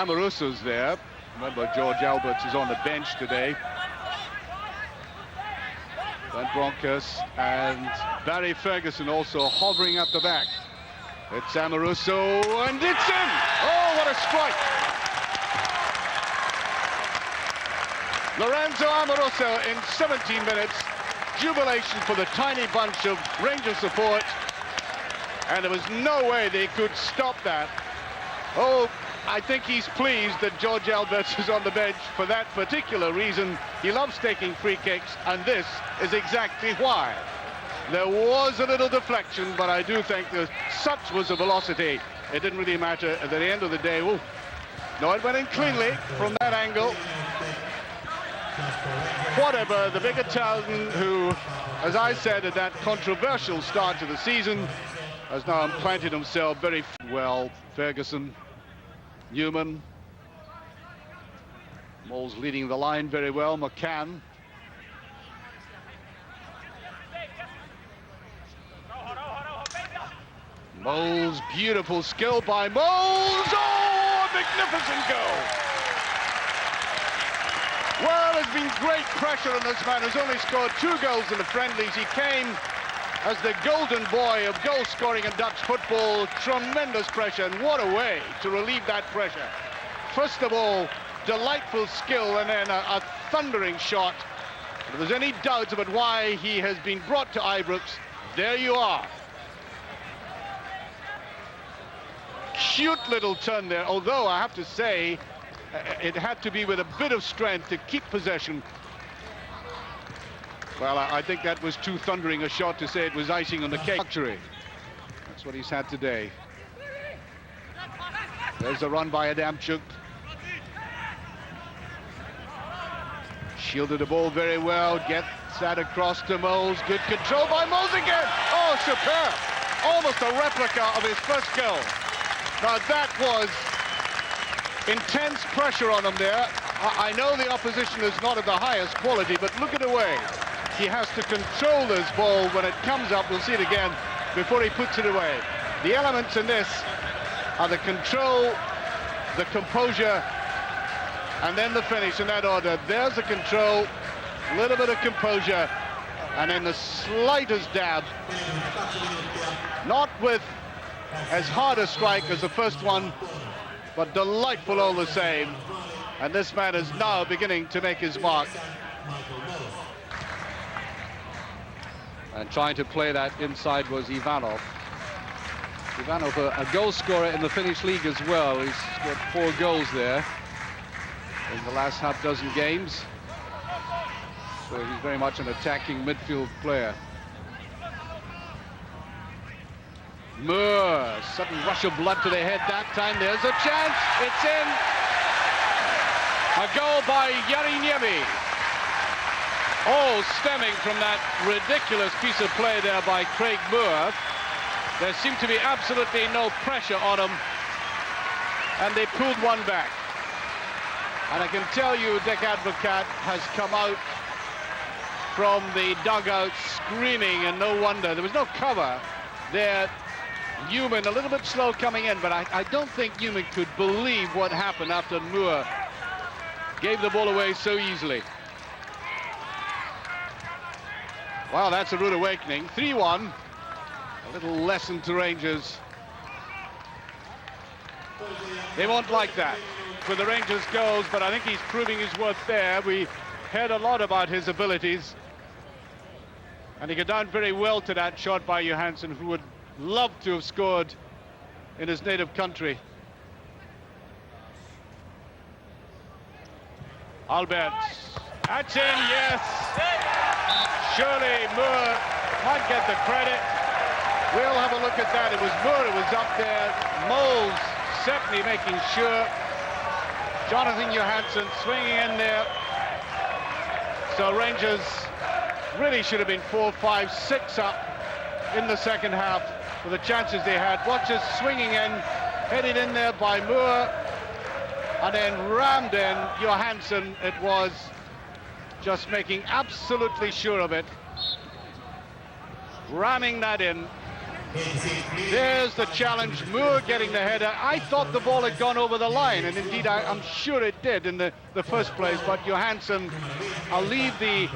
Amoruso's there. Remember, George Alberts is on the bench today. Van Bronckhorst and Barry Ferguson also hovering at the back. It's Amoruso, and it's in! Oh, what a strike! Lorenzo Amoruso in 17 minutes. Jubilation for the tiny bunch of Rangers support. And there was no way they could stop that. Oh, I think he's pleased that George Alberts is on the bench for that particular reason. He loves taking free kicks, and this is exactly why. There was a little deflection, but I do think that such was the velocity, it didn't really matter at the end of the day. Ooh. No, it went in cleanly from that angle. Whatever, the big Italian who, as I said at that controversial start to the season, has now implanted himself very well. Ferguson, Newman, Moles leading the line very well, McCann. Moles, beautiful skill by Moles. Oh, a magnificent goal. Well, there's been great pressure on this man who's only scored 2 goals in the friendlies. He came as the golden boy of goal scoring in Dutch football. Tremendous pressure, and what a way to relieve that pressure. First of all, delightful skill, and then a thundering shot. If there's any doubts about why he has been brought to Ibrox, there you are. Cute little turn there, although I have to say it had to be with a bit of strength to keep possession. Well, I think that was too thundering a shot to say it was icing on the cake. Luxury. That's what he's had today. There's a run by Adamchuk. Shielded the ball very well, gets that across to Moles. Good control by Moles again. Oh, superb. Almost a replica of his first goal. Now that was intense pressure on him there. I know the opposition is not of the highest quality, but look at the way he has to control this ball when it comes up. We'll see it again before he puts it away. The elements in this are the control, the composure, and then the finish in that order. There's the control, a little bit of composure, and then the slightest dab. Not with as hard a strike as the first one, but delightful all the same. And this man is now beginning to make his mark. And trying to play that inside was Ivanov. Ivanov, a goal scorer in the Finnish league as well. He's got 4 goals there in the last half dozen games. So he's very much an attacking midfield player. Moore, sudden rush of blood to the head that time. There's a chance. It's in. A goal by Jari Niemi. All stemming from that ridiculous piece of play there by Craig Moore. There seemed to be absolutely no pressure on him, and they pulled one back. And I can tell you, Dick Advocat has come out from the dugout screaming, and no wonder. There was no cover there. Newman a little bit slow coming in, but I don't think Newman could believe what happened after Moore gave the ball away so easily. Wow, that's a rude awakening. 3-1. A little lesson to Rangers. They won't like that for the Rangers goals, but I think he's proving his worth there. We heard a lot about his abilities, and he got down very well to that shot by Johansson, who would love to have scored in his native country. Alberts, that's in, yes. Surely Moore might get the credit. We'll have a look at that. It was Moore who was up there. Moles certainly making sure. Jonathan Johansson swinging in there. So Rangers really should have been 4, 5, 6 up in the second half for the chances they had. Watch us swinging in, headed in there by Moore, and then rammed in Johansson. It was just making absolutely sure of it, ramming that in. There's the challenge, Moore getting the header. I thought the ball had gone over the line, and indeed I'm sure it did in the first place, but Johansson, I'll leave the